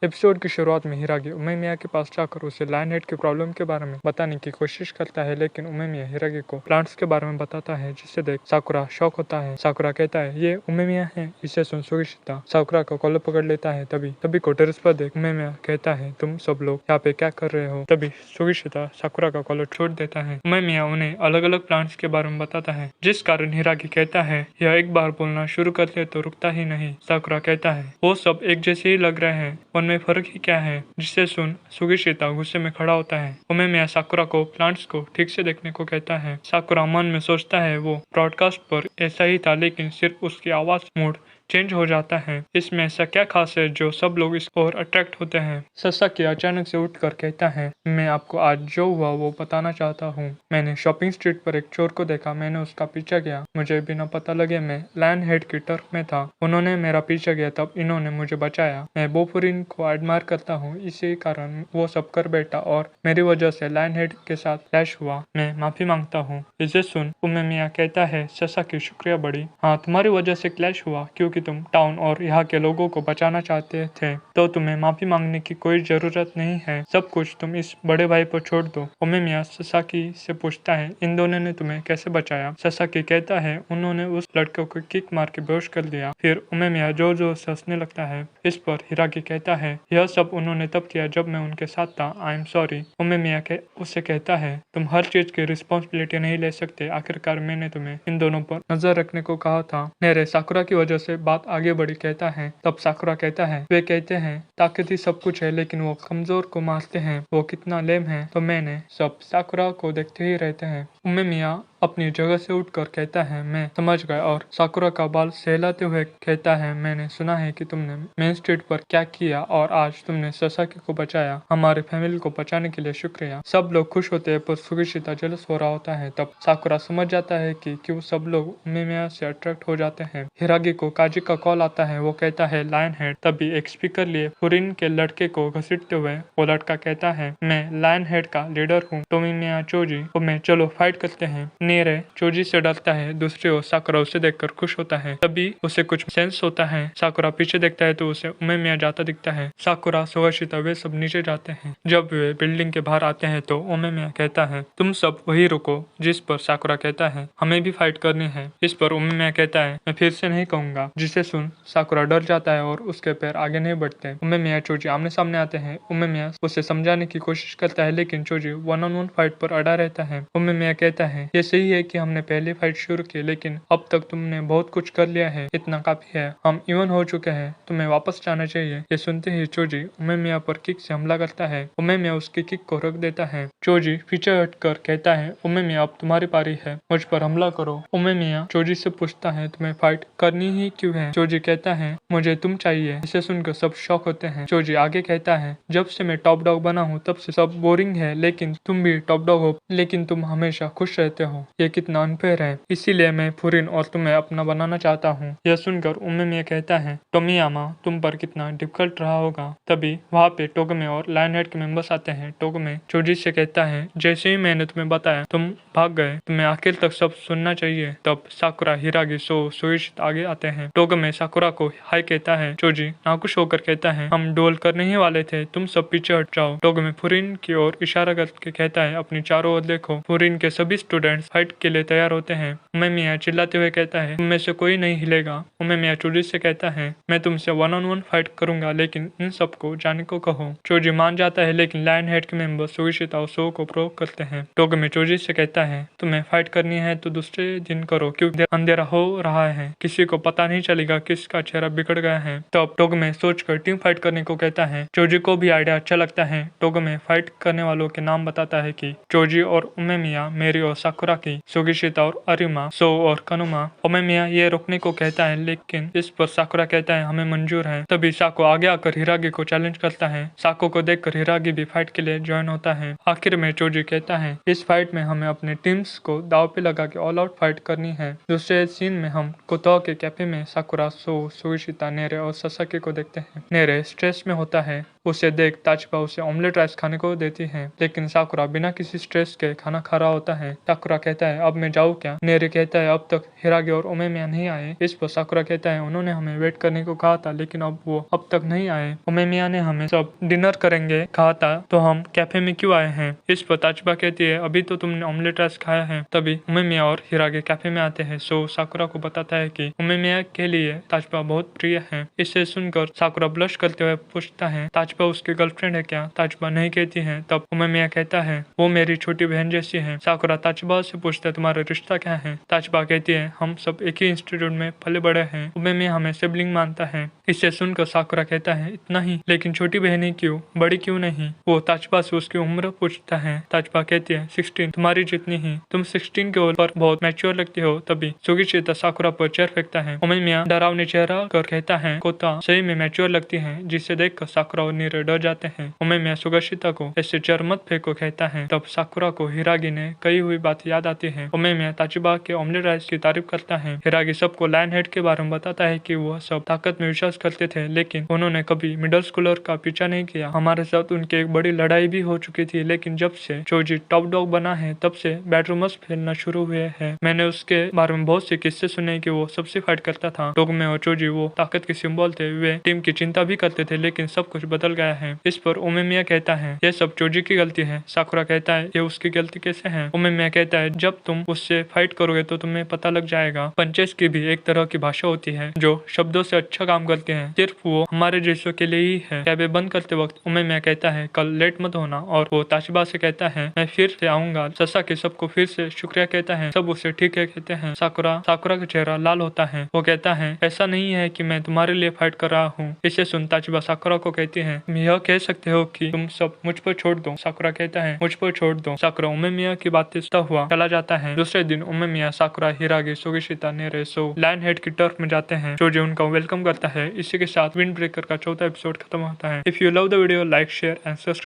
Episode की शुरुआत में हिरागी उमेमिया के पास जाकर उसे लायनहेड की प्रॉब्लम के बारे में बताने की कोशिश करता है, लेकिन उमेमिया हिरागी को प्लांट्स के बारे में बताता है, जिसे देख साकुरा शॉक होता है। साकुरा कहता है ये उमेमिया है। इसे सुन सुगिशिता साकुरा का कॉलर पकड़ लेता है। तभी को टेरेस पर देख उमेमिया कहता है तुम सब लोग यहाँ पे क्या कर रहे हो। तभी सुगिशिता साकुरा का कॉलर छोड़ देता है। उमेमिया उन्हें अलग अलग प्लांट्स के बारे में बताता है, जिस कारण हिरागी कहता है यह एक बार बोलना शुरू कर ले तो रुकता ही नहीं। साकुरा कहता है वो सब एक जैसे ही लग रहे हैं, उनमें फर्क ही क्या है। जिसे सुन सुगिशिता गुस्से में खड़ा होता है। उमेमिया साकुरा को प्लांट्स को ठीक से देखने को कहता है। साकुरा मन में सोचता है वो ब्रॉडकास्ट पर ऐसा ही था, लेकिन सिर्फ उसकी आवाज मूड चेंज हो जाता है। इसमें ऐसा क्या खास है जो सब लोग इस ओर अट्रैक्ट होते हैं। ससाकी अचानक से उठकर कहता है मैं आपको आज जो हुआ वो बताना चाहता हूँ। मैंने शॉपिंग स्ट्रीट पर एक चोर को देखा। मैंने उसका पीछा किया। मुझे बिना पता लगे मैं लायनहेड की टर्फ में था। उन्होंने मेरा पीछा किया, तब इन्होंने मुझे बचाया। मैं बोफुरिन को एडमायर करता हूँ, इसी कारण वो सब कर बैठा और मेरी वजह से लायनहेड के साथ क्लैश हुआ। मैं माफी मांगता हूँ। इसे सुन उमेमिया कहता है ससाकी शुक्रिया बड़ी। हाँ, तुम्हारी वजह से क्लैश हुआ क्योंकि तुम टाउन और यहाँ के लोगों को बचाना चाहते थे, तो तुम्हें माफी मांगने की कोई जरूरत नहीं है। सब कुछ तुम इस बड़े भाई पर छोड़ दो। उमेमिया ससाकी से पूछता है इन दोनों ने तुम्हें कैसे बचाया। ससाकी कहता है उन्होंने उस लड़के को किक मार के बेहोश कर दिया। फिर उमेमिया जोर जोर से हंसने लगता है। इस पर हिरागी कहता है यह सब उन्होंने तब किया जब मैं उनके साथ था। I am sorry. उमेमिया उससे कहता है तुम हर चीज की रिस्पॉन्सिबिलिटी नहीं ले सकते। आखिरकार मैंने तुम्हें इन दोनों पर नजर रखने को कहा था। मेरे साकुरा की वजह से बात आगे बढ़ी कहता है। तब साकुरा कहता है वे कहते हैं ताकत ही सब कुछ है, लेकिन वो कमजोर को मारते हैं। वो कितना लेम है। तो मैंने सब साकुरा को देखते ही रहते हैं। उमेमिया अपनी जगह से उठकर कहता है मैं समझ गया और साकुरा का बाल सहलाते हुए कहता है मैंने सुना है कि तुमने मेन स्ट्रीट पर क्या किया और आज तुमने ससाकी को बचाया। हमारे फैमिली को बचाने के लिए शुक्रिया। सब लोग खुश होते हैं पर सुगिशिता जेलस हो रहा होता है। तब साकुरा समझ जाता है कि क्यों सब लोग उमेमिया से अट्रैक्ट हो जाते हैं। हिरागी को काजी का कॉल आता है। वो कहता है लायनहेड। तभी एक स्पीकर लिए फुरिन के लड़के को घसीटते हुए वो लड़का कहता है मैं लायनहेड का लीडर हूँ, टोमिमिया चोजी। तुम्हें चलो फाइट करते हैं। नेरे चोजी से डरता है। दूसरी ओर साकुरा उसे देखकर खुश होता है। तभी उसे कुछ सेंस होता है। साकुरा पीछे देखता है तो उसे उमेमिया जाता दिखता है। साकुरा सुगिशिता वे सब नीचे जाते हैं। जब वे बिल्डिंग के बाहर आते हैं तो उमेमिया कहता है तुम सब वही रुको। जिस पर साकुरा कहता है हमें भी फाइट करनी है। इस पर उमेमिया कहता है मैं फिर से नहीं कहूंगा। जिसे सुन साकुरा डर जाता है और उसके पैर आगे नहीं बढ़ते। उमेमिया चोजी आमने सामने आते हैं। उमेमिया उसे समझाने की कोशिश करता है, लेकिन चोजी 1-on-1 फाइट पर अड़ा रहता है। उमेमिया कहता है ये सही है कि हमने पहली फाइट शुरू की, लेकिन अब तक तुमने बहुत कुछ कर लिया है। इतना काफी है। हम इवन हो चुके हैं। तुम्हें वापस जाना चाहिए। ये सुनते ही चोजी उमेमिया पर किक से हमला करता है। उमेमिया उसकी किक को रोक देता है। चोजी पीछे हटकर कहता है उमेमिया अब तुम्हारी पारी है, मुझ पर हमला करो। उमेमिया चोजी से पूछता है तुम्हें फाइट करनी ही क्यों है। चोजी कहता है मुझे तुम चाहिए। इसे सुनकर सब शॉक होते हैं। चोजी आगे कहता है जब से मैं टॉप डॉग बना हूँ तब से सब बोरिंग है, लेकिन तुम भी टॉप डॉग हो, लेकिन तुम हमेशा खुश रहते हो। ये कितना अनफेयर है। इसीलिए मैं फुरिन और तुम्हें अपना बनाना चाहता हूँ। यह सुनकर उमेमिया कहता है टोमियामा तुम पर कितना डिफिकल्ट रहा होगा। तभी वहाँ पे टोगमे और लायनहेड के मेंबर्स आते हैं। टोगमे चोजी से कहता है जैसे ही मैंने तुम्हें बताया तुम भाग गए। तुम्हें आखिर तक सब सुनना चाहिए। तब साकुरा हिरागी सुगिशिता आगे आते हैं। टोगमे साकुरा को हाय कहता है। चोजी नाखुश होकर कहता है हम डुएल करने ही वाले थे, तुम सब पीछे हट जाओ। टोगमे फुरिन की ओर इशारा करके कहता है अपनी चारों ओर देखो। फुरिन के सभी स्टूडेंट्स फाइट के लिए तैयार होते हैं। उमेमिया चिल्लाते हुए कहता है तुम में से कोई नहीं हिलेगा। उमेमिया चोजी से कहता है मैं तुमसे 1-on-1 फाइट करूंगा, लेकिन इन सबको जाने को कहो। चोजी मान जाता है, लेकिन लायनहेड के मेंबर सुगिशिता और सो को प्रोवोक करते हैं। टोगमे चोजी से कहता है तुम्हें फाइट करनी है तो दूसरे दिन करो, क्योंकि अंधेरा हो रहा है। किसी को पता नहीं चलेगा किसका चेहरा बिगड़ गया है। तब टोगमे सोचकर टीम फाइट करने को कहता है। चोजी को भी आइडिया अच्छा लगता है। टोगमे फाइट करने वालों के नाम बताता है कि चोजी और उमेमिया, मेरी और साकुरा की, सुगिशिता और अरिमा, सो और कनुमा। उमेमिया ये रोकने को कहता है, लेकिन इस पर साकुरा कहता है हमें मंजूर है। तभी साको आगे आकर हिरागी को चैलेंज करता है। साको को देखकर हिरागी भी फाइट के लिए ज्वाइन होता है। आखिर में चोजी कहता है इस फाइट में हमें अपने टीम्स को दाव पे लगा के ऑल आउट फाइट करनी है। दूसरे सीन में हम कोतो के कैफे में साकुरा, सुगिशिता, नेरे और ससाकी को देखते हैं। नेरे स्ट्रेस में होता है उसे देख ताचिबा उसे ऑमलेट राइस खाने को देती है, लेकिन साकुरा बिना किसी स्ट्रेस के खाना खा रहा होता है। साकुरा कहता है अब मैं जाऊँ क्या? नेरी कहता है अब तक हिरागी और उमेमिया नहीं आए। इस पर साकुरा कहता है उन्होंने हमें वेट करने को कहा था, लेकिन अब वो अब तक नहीं आए। उमेमिया ने हमें सब डिनर करेंगे कहा था, तो हम कैफे में क्यों आए हैं? इस पर ताचिबा कहती है अभी तो तुमने ऑमलेट राइस खाया है। तभी उमेमिया और हिरागी कैफे में आते हैं। सो साकुरा को बताता है कि उमेमिया के लिए ताचिबा बहुत प्रिय है। इसे सुनकर साकुरा ब्लश करते हुए पूछता है ताचिबा उसकी गर्लफ्रेंड है क्या? ताचिबा नहीं कहती है। तब उमेमिया कहता है वो मेरी छोटी बहन जैसी है। साकुरा ताचिबा से पूछता है तुम्हारा रिश्ता क्या है? ताचिबा कहती है हम सब एक ही इंस्टीट्यूट में पले बड़े हैं। उमेमिया हमें सिबलिंग मानता है। इसे सुनकर साकुरा कहता है इतना ही, लेकिन छोटी बहन ही क्यों, बड़ी क्यों नहीं? वो ताचिबा से उसकी उम्र पूछता है। ताचिबा कहती है 16, तुम्हारी जितनी ही। तुम 16 के ऊपर बहुत मैच्योर लगती हो। तभी सुगिशिता साकुरा पर चेयर फेंकता है। उमेमिया डरावने चेहरा कर कहता है कोता सही में मैच्योर लगती है, जिसे देखकर साकुरा और नीरे डर जाते हैं। उमेमिया सुगिशिता को ऐसे चेयर मत फेंको कहता है। तब साकुरा को हिरागी ने कही हुई बात याद आती है। उमेमिया ताचिबा के ऑमलेट राइस की तारीफ करता है। हिरागी सबको लायन हेड के बारे में बताता है कि वह सब ताकत में विश्वास करते थे, लेकिन उन्होंने कभी मिडिल स्कूलर का पीछा नहीं किया। हमारे साथ उनकी एक बड़ी लड़ाई भी हो चुकी थी, लेकिन जब से चोजी टॉप डॉग बना है तब से बेडरूमर्स फैलना शुरू हुए हैं। मैंने उसके बारे में बहुत से किस्से सुने कि वो सबसे फाइट करता था। डोगमे और चोजी वो ताकत के सिंबल थे। वे टीम की चिंता भी करते थे, लेकिन सब कुछ बदल गया है। इस पर उमेमिया कहता है ये सब चोजी की गलती है। साकुरा कहता है ये उसकी गलती कैसे है? उमेमिया कहता है जब तुम उससे फाइट करोगे तो तुम्हें पता लग जाएगा। पंचेस की भी एक तरह की भाषा होती है जो शब्दों से अच्छा काम करती है, सिर्फ वो हमारे जैसों के लिए ही है। कैबे बंद करते वक्त उमेमिया कहता है कल लेट मत होना, और वो ताचिबा से कहता है मैं फिर से आऊंगा। ससाकी सबको फिर से शुक्रिया कहता है। सब उसे ठीक है कहते हैं। साकुरा का चेहरा लाल होता है। वो कहता है ऐसा नहीं है कि मैं तुम्हारे लिए फाइट कर रहा हूँ। इसे सुन ताचिबा साकुरा को कहती है तुम यह कह सकते हो कि तुम सब मुझ पर छोड़ दो। साकुरा कहता है मुझ पर छोड़ दो। साकुरा उमेमिया की बातें सुनता हुआ चला जाता है। दूसरे दिन उमेमिया साकुरा हिरागी सुगिशिता नेरे सो लायन हेड की टर्फ में जाते हैं। चोजी उनका वेलकम करता है। इसी के साथ विंड ब्रेकर का चौथा एपिसोड खत्म होता है। If you love the video, like, share and subscribe.